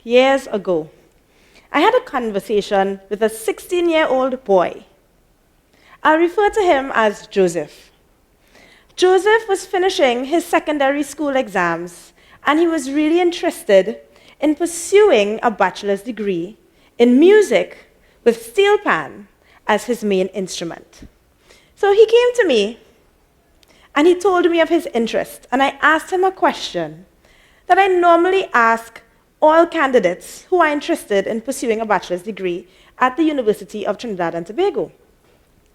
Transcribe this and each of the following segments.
years ago, I had a conversation with a 16-year-old boy. I'll refer to him as Joseph. Joseph was finishing his secondary school exams, and he was really interested in pursuing a bachelor's degree in music with Steelpan as his main instrument. So he came to me, and he told me of his interest, and I asked him a question that I normally ask all candidates who are interested in pursuing a bachelor's degree at the University of Trinidad and Tobago.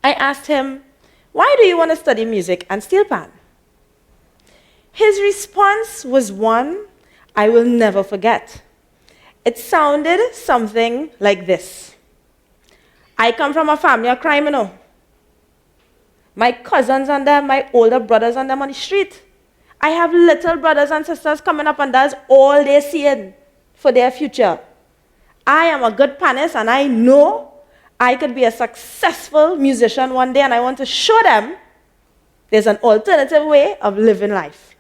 I asked him, "Why do you want to study music and Steelpan?" His response was one I will never forget. It sounded something like this: "I come from a family of crime, you know. My cousins and them, my older brothers and them on the street. I have little brothers and sisters coming up, and that's all they're seeing for their future. I am a good panist, and I know I could be a successful musician one day, and I want to show them there's an alternative way of living life."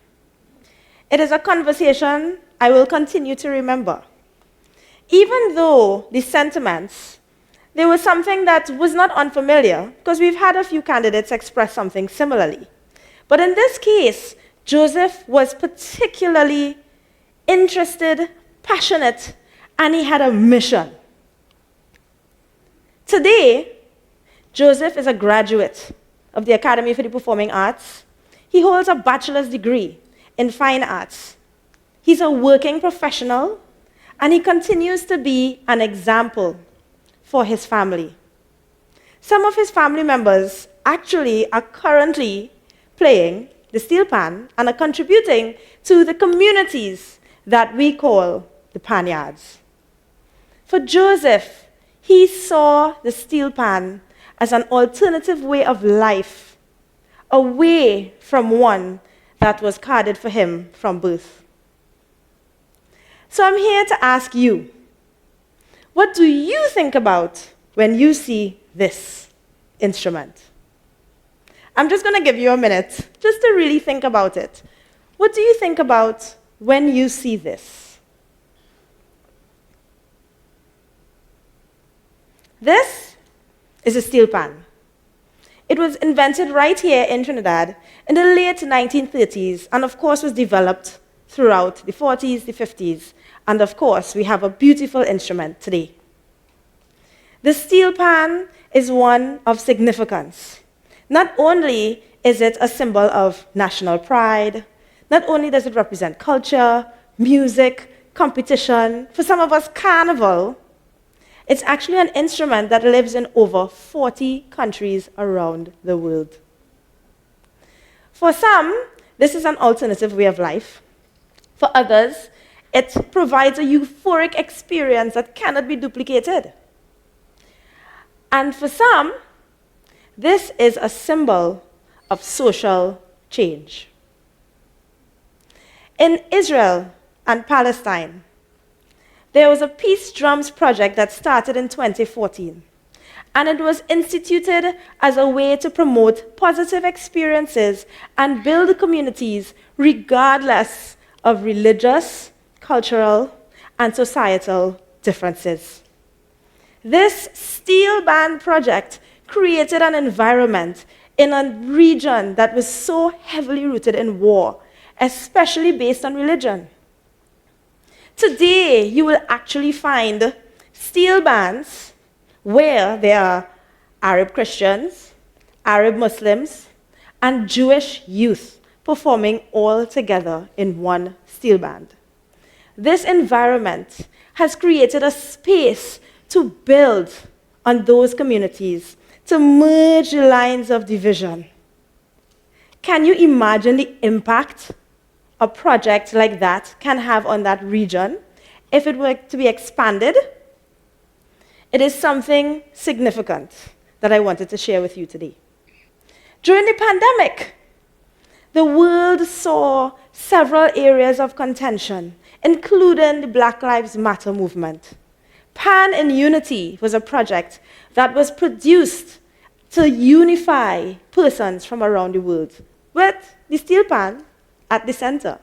It is a conversation I will continue to remember. Even though the sentiments, there was something that was not unfamiliar, because we've had a few candidates express something similarly. But in this case, Joseph was particularly interested, passionate, and he had a mission. Today, Joseph is a graduate of the Academy for the Performing Arts. He holds a bachelor's degree in fine arts. He's a working professional, and he continues to be an example for his family. Some of his family members actually are currently playing the steelpan and are contributing to the communities that we call the panyards. For Joseph, he saw the steelpan as an alternative way of life, away from one that was carded for him from birth. So I'm here to ask you, what do you think about when you see this instrument? I'm just going to give you a minute just to really think about it. What do you think about when you see this? This is a steelpan. It was invented right here in Trinidad in the late 1930s, and of course was developed throughout the 40s, the 50s, and of course we have a beautiful instrument today. The steelpan is one of significance. Not only is it a symbol of national pride, not only does it represent culture, music, competition, for some of us carnival, it's actually an instrument that lives in over 40 countries around the world. For some, this is an alternative way of life. For others, it provides a euphoric experience that cannot be duplicated. And for some, this is a symbol of social change. In Israel and Palestine, there was a peace drums project that started in 2014, and it was instituted as a way to promote positive experiences and build communities regardless of religious, cultural, and societal differences. This steel band project created an environment in a region that was so heavily rooted in war, especially based on religion. Today, you will actually find steel bands where there are Arab Christians, Arab Muslims, and Jewish youth performing all together in one steel band. This environment has created a space to build on those communities, to merge the lines of division. Can you imagine the impact a project like that can have on that region if it were to be expanded? It is something significant that I wanted to share with you today. During the pandemic, the world saw several areas of contention, including the Black Lives Matter movement. Pan in Unity was a project that was produced to unify persons from around the world, with the steel pan at the center.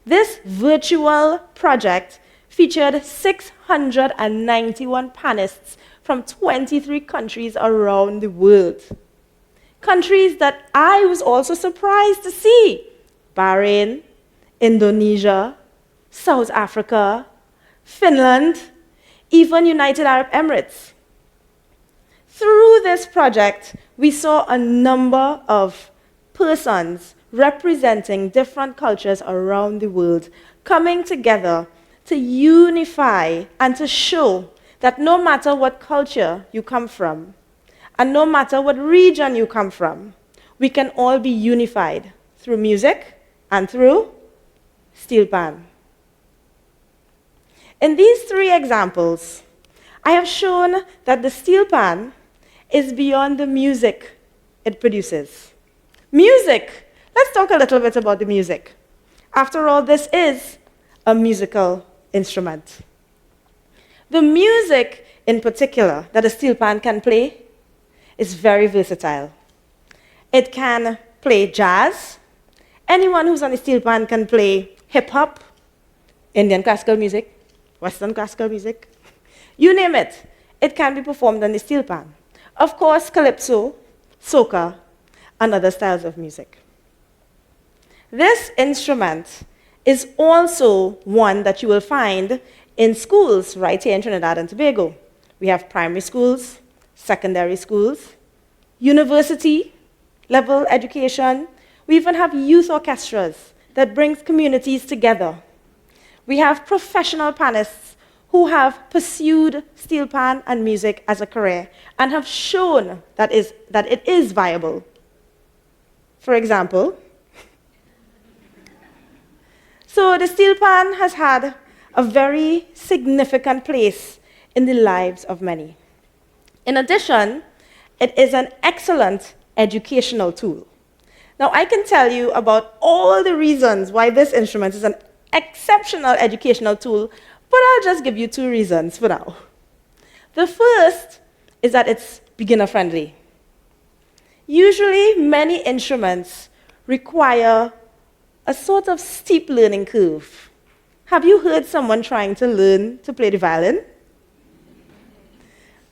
This virtual project featured 691 pannists from 23 countries around the world. Countries that I was also surprised to see: Bahrain, Indonesia, South Africa, Finland, even United Arab Emirates. Through this project, we saw a number of persons representing different cultures around the world coming together to unify and to show that no matter what culture you come from, and no matter what region you come from, we can all be unified through music and through Steelpan. In these three examples, I have shown that the Steelpan is beyond the music it produces. Music! Let's talk a little bit about the music. After all, this is a musical instrument. The music in particular that a Steelpan can play is very versatile. It can play jazz. Anyone who's on a Steelpan can play hip-hop, Indian classical music, Western classical music. You name it, it can be performed on the Steelpan. Of course, calypso, soca, and other styles of music. This instrument is also one that you will find in schools right here in Trinidad and Tobago. We have primary schools, secondary schools, university level education. We even have youth orchestras that brings communities together. We have professional pannists who have pursued Steelpan and music as a career and have shown that it is viable. For example, so the Steelpan has had a very significant place in the lives of many. In addition, it is an excellent educational tool. Now, I can tell you about all the reasons why this instrument is an exceptional educational tool, but I'll just give you two reasons for now. The first is that it's beginner-friendly. Usually, many instruments require a sort of steep learning curve. Have you heard someone trying to learn to play the violin?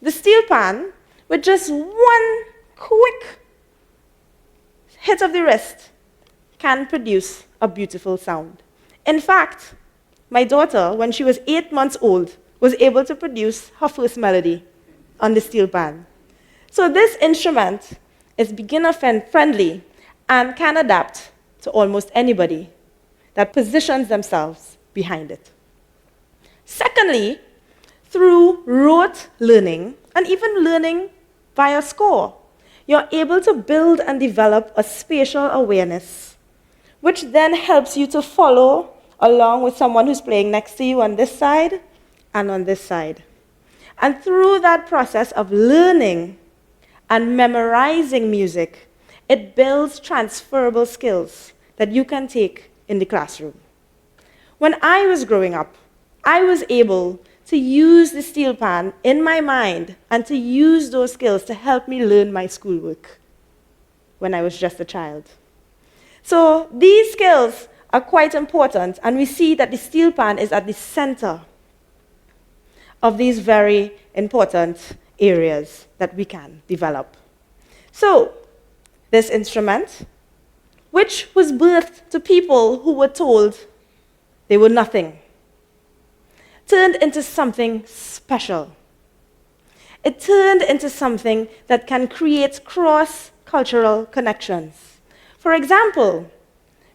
The Steelpan, with just one quick hit of the wrist, can produce a beautiful sound. In fact, my daughter, when she was 8 months old, was able to produce her first melody on the Steelpan. So this instrument is beginner-friendly and can adapt to almost anybody that positions themselves behind it. Secondly, through rote learning and even learning via score, you're able to build and develop a spatial awareness, which then helps you to follow along with someone who's playing next to you on this side and on this side. And through that process of learning and memorizing music, it builds transferable skills that you can take in the classroom. When I was growing up, I was able to use the Steelpan in my mind and to use those skills to help me learn my schoolwork when I was just a child. So these skills are quite important, and we see that the Steelpan is at the center of these very important areas that we can develop. So this instrument, which was birthed to people who were told they were nothing, turned into something special. It turned into something that can create cross-cultural connections. For example,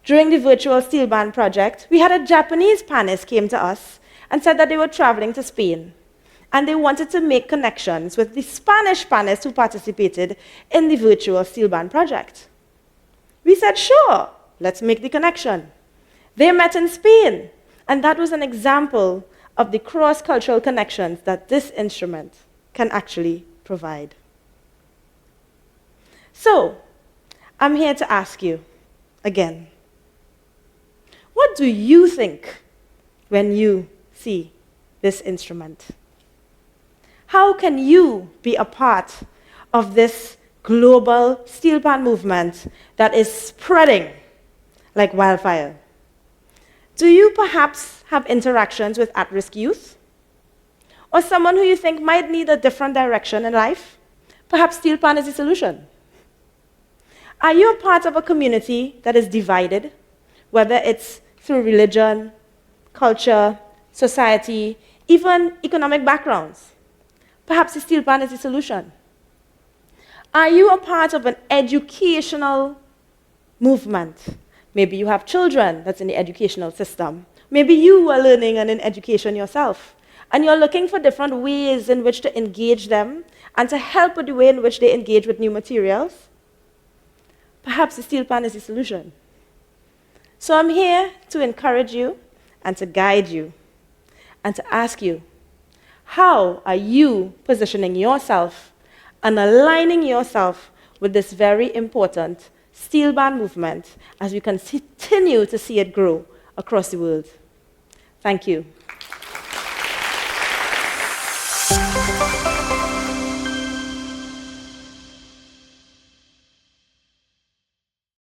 during the Virtual Steelband project, we had a Japanese pannist came to us and said that they were traveling to Spain, and they wanted to make connections with the Spanish pannists who participated in the Virtual Steelband project. We said, sure, let's make the connection. They met in Spain, and that was an example of the cross-cultural connections that this instrument can actually provide. So, I'm here to ask you again, what do you think when you see this instrument? How can you be a part of this global Steelpan movement that is spreading like wildfire? Do you perhaps have interactions with at-risk youth? Or someone who you think might need a different direction in life? Perhaps Steelpan is the solution. Are you a part of a community that is divided, whether it's through religion, culture, society, even economic backgrounds? Perhaps the Steelpan is the solution. Are you a part of an educational movement? Maybe you have children that's in the educational system. Maybe you are learning and in education yourself. And you're looking for different ways in which to engage them and to help with the way in which they engage with new materials. Perhaps the Steelpan is the solution. So I'm here to encourage you and to guide you and to ask you, how are you positioning yourself and aligning yourself with this very important Steelband movement as we continue to see it grow across the world? Thank you.